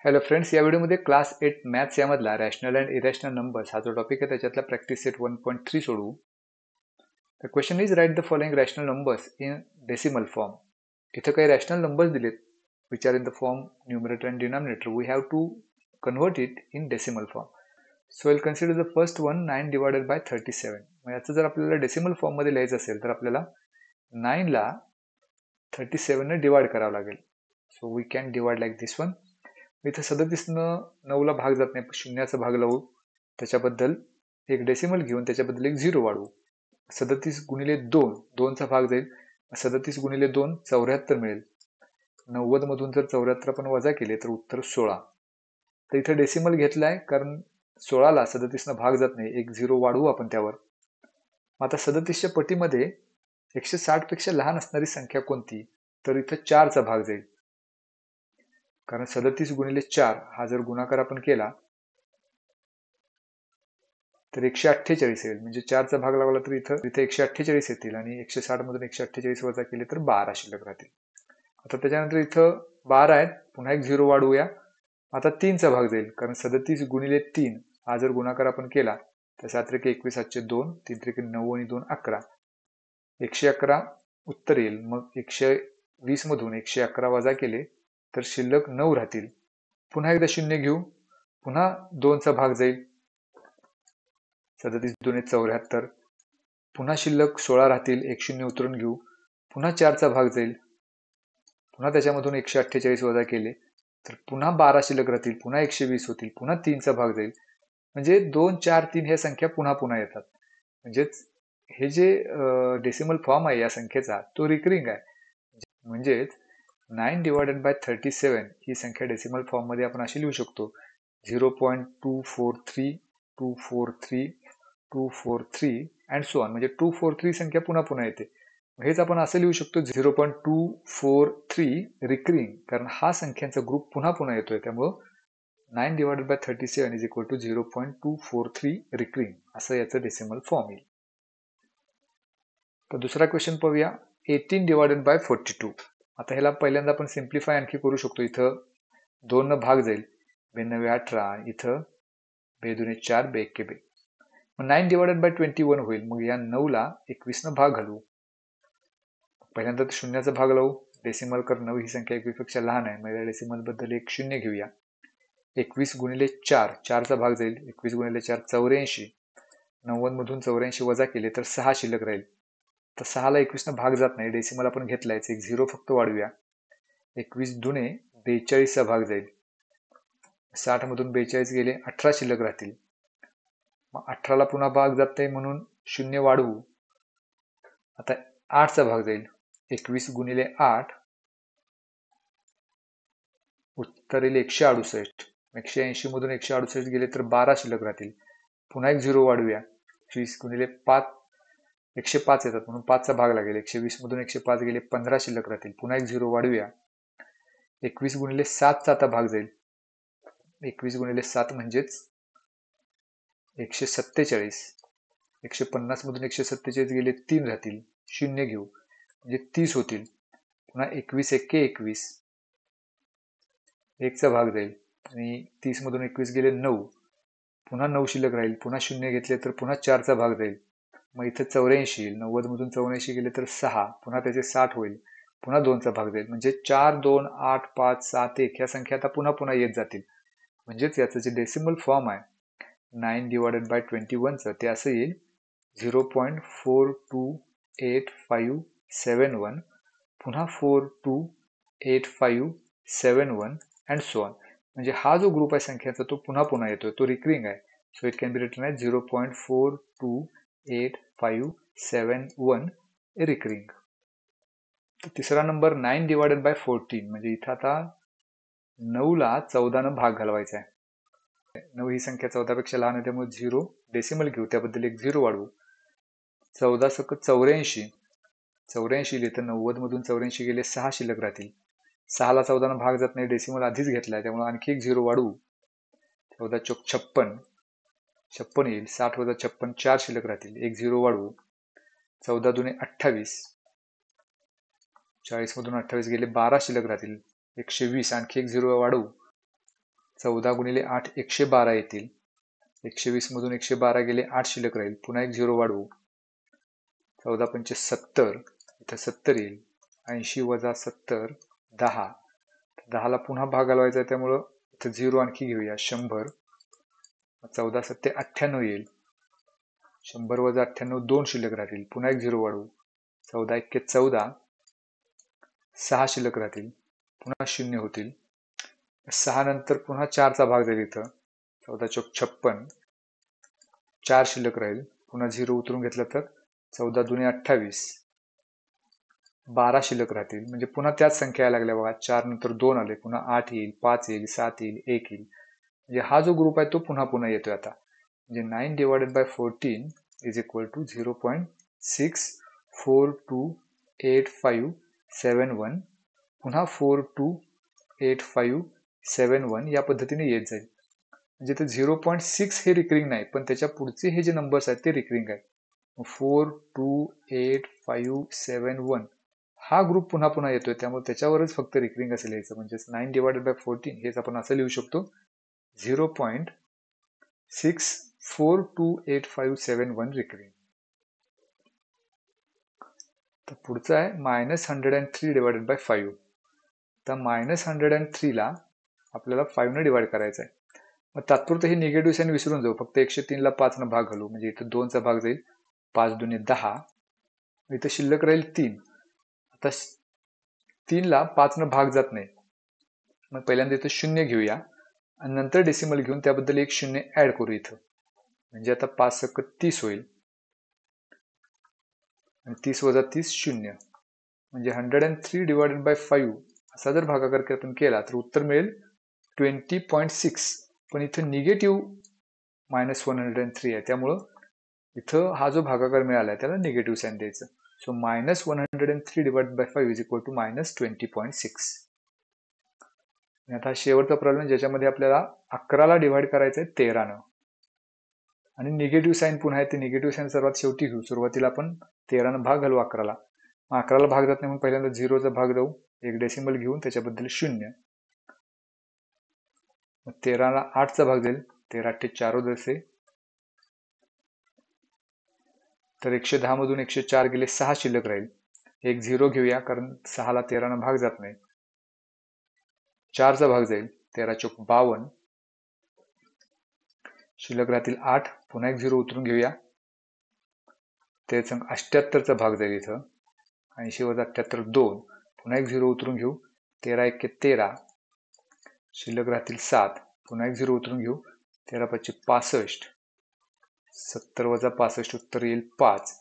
Hello friends, या व्हिडिओमध्ये class 8 maths यामधला रॅशनल अँड इरॅशनल नंबर्स हा जो टॉपिक आहे त्याच्यातला प्रॅक्टिस सेट 1.3 सोडवू. The question is write the following rational numbers in decimal form. इथं काही रॅशनल नंबर्स दिलेत which are in the form numerator and denominator. We have to convert it in decimal form. So will consider the first one 9 divided by 37. मग याचं जर आपल्याला decimal फॉर्ममध्ये लिहायचं असेल तर आपल्याला 9 ला 37 ने डिवाइड करावं लागेल. So we can divide like this one. इथं 37नं 9ला भाग जात नाही, शून्याचा भाग लावू, त्याच्याबद्दल एक डेसिमल घेऊन त्याच्याबद्दल एक 0 वाढवू. 37 गुणिले 2, 2चा भाग जाईल. 37 गुणिले 2 74 मिळेल. 90 मधून जर 74 आपण वजा केले तर उत्तर 16. तर इथं डेसिमल घेतलाय कारण 16ला 37नं भाग जात नाही, एक 0 वाढवू आपण त्यावर. आता 37च्या पटीमध्ये 160 पेक्षा लहान असणारी संख्या कोणती? तर इथं 4चा भाग जाईल. कारण 37 गुणिले 4 हा जर गुणाकार आपण केला तर 148 येईल. म्हणजे 4चा भाग लावला तर इथं 148 येतील आणि 160 मधून 148 वजा केले तर 12 शिल्लक राहतील. आता त्याच्यानंतर इथं 12 आहेत, पुन्हा एक 0 वाढवूया. आता 3चा भाग जाईल कारण 37 गुणिले 3 हा जर गुणाकार आपण केला तर 7 21 7 2, 3 9 आणि 2 11. 111 उत्तर येईल. मग 120 मधून 111 वजा केले तर शिल्लक 9 राहतील. पुन्हा एकदा शून्य घेऊ, पुन्हा 2चा भाग जाईल. 37 2 74. पुन्हा शिल्लक 16 राहतील. एक शून्य उतरून घेऊ, पुन्हा 4चा भाग जाईल. पुन्हा त्याच्यामधून 148 वजा केले तर पुन्हा 12 शिल्लक राहतील. पुन्हा 120 होतील. पुन्हा 3चा भाग जाईल. म्हणजे 2 4 3 ह्या संख्या पुन्हा पुन्हा येतात. म्हणजेच हे जे डेसिमल फॉर्म आहे या संख्येचा तो रिकरिंग आहे. म्हणजेच 9 डिवायडेड बाय 37 ही संख्या डेसिमल फॉर्म मध्ये आपण अशी लिहू शकतो 0.243 243 243 अँड सो ऑन. म्हणजे 243 संख्या पुन्हा पुन्हा येते. हेच आपण असं लिहू शकतो 0.243 रिकरिंग, कारण हा संख्यांचा ग्रुप पुन्हा पुन्हा येतोय. त्यामुळं 9 divided by 37 is equal to 0.243 recurring असं याचं डेसिमल फॉर्म येईल. तर दुसरा क्वेश्चन पाहूया. 18 डिवायडेड बाय 42. आता ह्याला पहिल्यांदा आपण सिम्प्लिफाय आणखी करू शकतो. इथं 2 न भाग जाईल, 2 18, इथं 2 2 4 2 1 2. मग 9 डिवायडेड बाय 21 होईल. मग या 9ला 21 न भाग घालू. पहिल्यांदा शून्याचा भाग लावू. डेसिमल कर 9 ही संख्या 21 पेक्षा लहान आहे, मग या डेसिमल बद्दल एक शून्य घेऊया. 21 गुणिले 4, 4चा भाग जाईल. 21 गुणिले 4 84. 90 मधून 84 वजा केले तर 6 शिल्लक राहील. तर 6ला 21 न भाग जात नाही, डेसिमल आपण घेतलायच, एक 0 फक्त वाढूया. 21 दुने 42चा भाग जाईल. 60 मधून 42 गेले, 18 शिल्लक राहतील. मग 18ला पुन्हा भाग जात नाही म्हणून 0 वाढवू. आता 8चा भाग जाईल. 21 गुणिले 8 उत्तर येईल 168. 180 मधून 168 गेले तर 12 शिल्लक राहतील. पुन्हा एक 0 वाढूया. 20 गुणिले 5 105 येतात म्हणून 5चा भाग लागेल. 120 मधून 105 गेले, 15 शिल्लक राहतील. पुन्हा एक 0 वाढूया. 21 गुणिले 7चा आता भाग जाईल. 21 गुणिले 7 म्हणजेच 147. 150 मधून 147 गेले, 3 राहतील. शून्य घेऊ म्हणजे 30 होतील. पुन्हा 21 1 21, 1चा भाग जाईल आणि 30 मधून 21 गेले 9. पुन्हा 9 शिल्लक राहील. पुन्हा शून्य घेतले तर पुन्हा 4चा भाग जाईल. मग इथं 84 येईल. 90 मधून 84 गेले तर 6. पुन्हा त्याचे 60 होईल. पुन्हा 2चा भाग जाईल. म्हणजे 4 2 8 5 7 1 ह्या संख्या आता पुन्हा पुन्हा येत जातील. म्हणजेच याचं जे डेसिमल फॉर्म आहे 9 डिवायडेड बाय 21चं ते असं येईल 0.428571, पुन्हा 428571 अँड सो ऑन. म्हणजे हा जो ग्रुप आहे संख्याचा तो पुन्हा पुन्हा येतोय, तो रिकरिंग आहे. So it can be written as 0.42857 recurring. तिसरा नंबर 9 डिवायडेड बाय 14. म्हणजे इथं आता 9ला 14 न भाग घालवायचा आहे. 9 ही संख्या 14 पेक्षा लहान आहे त्यामुळे 0 डेसिमल घेऊ, त्याबद्दल एक 0 वाढवू. 14 सक 84. 84 लिहिलं तर 90 मधून 84 गेले, 6 शिल्लक राहतील. 6ला 14 न भाग जात नाही, डेसिमल आधीच घेतलाय त्यामुळे आणखी एक 0 वाढवू. 14 चौक 56. 56 येईल. 60 वजा 56, 4 शिल्लक राहतील. एक 0 वाढवू. 14 दुने 28. 40 मधून 28 गेले, 12 शिल्लक राहतील. 120. आणखी एक 0 वाढवू. 14 गुणिले 8 112 येतील. 120 मधून 112 गेले 8 शिल्लक राहील. पुन्हा एक 0 वाढवू. 14 पंचे 70, इथं 70 येईल. 80 वजा 70 10. 10 ला पुन्हा भाग घालवायचा आहे त्यामुळं इथं 0 आणखी घेऊया 100. 14 सत्ते 98 येईल. 100 वजा 98 2 शिल्लक राहतील. पुन्हा एक 0 वाढवू. 14 एक्के 14, 6 शिल्लक राहतील. पुन्हा 0 होतील. 6 नंतर पुन्हा 4चा भाग जाईल इथं. 14 चौक 56, 4 शिल्लक राहील. पुन्हा 0 उतरून घेतलं तर 14 दुने 28, 12 शिल्लक राहतील. म्हणजे पुन्हा त्याच संख्या यायला लागल्या बघा. 4 नंतर 2 आले. पुन्हा 8 येईल, 5 येईल, 7 येईल, 1 येईल. म्हणजे हा जो ग्रुप आहे तो पुन्हा पुन्हा येतोय आता. म्हणजे 9 divided by 14 is equal to 0.64228571. पुन्हा 428571 या पद्धतीने येत जाईल. म्हणजे ते 0.6 हे रिकरिंग नाही, पण त्याच्या पुढचे हे जे नंबर्स आहेत ते रिकरिंग आहेत. 428571 हा ग्रुप पुन्हा पुन्हा येतोय, त्यामुळे त्याच्यावरच फक्त रिकरिंग असं लिहायचं. म्हणजे 9 डिवायडेड बाय 14 हेच आपण असं लिहू शकतो, 0.64228571 रिकरिंग. तर पुढचं आहे -103 डिवायडेड बाय 5. तर -103 ला आपल्याला 5 ने डिवाइड करायचं आहे. मग तात्पुरतं हे निगेटिव्ह साईन विसरून जाऊ. फक्त 103 ला 5 न भाग घालू. म्हणजे इथं 2चा भाग जाईल. 5 दुने 10. इथं शिल्लक राहील 3. आता 3 ला 5 न भाग जात नाही. मग पहिल्यांदा इथं 0 घेऊया आणि नंतर डेसिमल घेऊन त्याबद्दल एक 0 ऍड करू इथं. म्हणजे आता 5 सक्क 30 होईल. आणि 30 वजा 30 0. म्हणजे 103 डिवायडेड बाय 5 असा जर भागाकार आपण केला तर उत्तर मिळेल 20.6. पण इथं निगेटिव्ह -103 आहे, त्यामुळं इथं हा जो भागाकार मिळाला आहे त्याला निगेटिव्ह साईन द्यायचं. So -103 divided by 5 is equal to -20.6. आता शेवटचा प्रॉब्लेम ज्याच्यामध्ये आपल्याला 11 ला डिवाइड करायचं आहे 13 न. आणि निगेटिव्ह साईन पुन्हा आहे, ते निगेटिव्ह साईन सर्वात शेवटी घेऊ. सुरुवातीला आपण 13 न भाग घालू 11 ला. 11 ला भाग जात नाही म्हणून पहिल्यांदा 0चा भाग जाऊ, एक डेसिमल घेऊन त्याच्याबद्दल 0. 13 ला 8चा भाग जाईल. 13 8 4 जसे. तर 110 मधून 104 गेले 6 शिल्लक राहील. एक 0 घेऊया कारण 6 ला 13 न भाग जात नाही. 4चा भाग जाईल. 13 चौक 52. शिल्लक राहतील 8. पुन्हा एक 0 उतरून घेऊया. 78चा भाग जाईल इथं. 80 वजा 78 2. पुन्हा एक 0 उतरून घेऊ. 13 1 13. शिल्लक राहतील 7. पुन्हा एक 0 उतरून घेऊ. 13 5 65. 70 वजा 65 उत्तर येईल 5.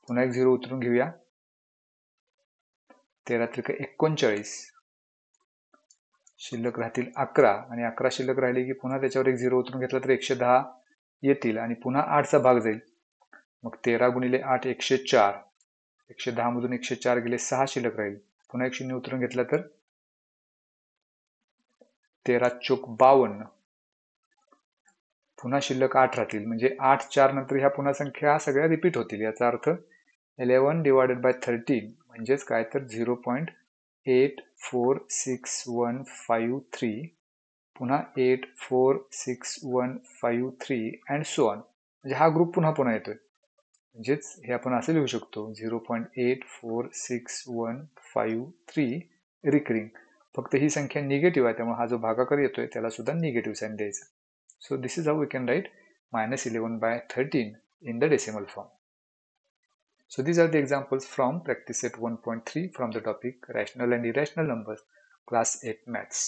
पुन्हा एक 0 उतरून घेऊया. 13 त्रिक 39. शिल्लक राहतील 11. आणि 11 शिल्लक राहिले की पुन्हा त्याच्यावर एक 0 उतरून घेतला तर 110 येतील. आणि पुन्हा 8चा भाग जाईल. मग 13 गुणिले 8 104. 110 मधून 104 गेले 6 शिल्लक राहील. पुन्हा एक 0 उतरून घेतला तर 13 चौक 52. पुन्हा शिल्लक 8 राहतील. म्हणजे 8 4 नंतर ह्या पुन्हा संख्या सगळ्या रिपीट होतील. याचा अर्थ 11 डिवायडेड बाय 13 म्हणजेच काय तर 0.846153. पुन्हा 846153 अँड सो ऑन. म्हणजे हा ग्रुप पुन्हा पुन्हा येतोय. म्हणजेच हे आपण असं लिहू शकतो 0.846153 रिकरिंग. फक्त ही संख्या निगेटिव्ह आहे, त्यामुळे हा जो भागाकार येतोय त्याला सुद्धा निगेटिव्ह साईन द्यायचा. So this is how we can write -11 by 13 in the decimal form. So these are the examples from practice set 1.3 from the topic rational and irrational numbers, class 8 maths.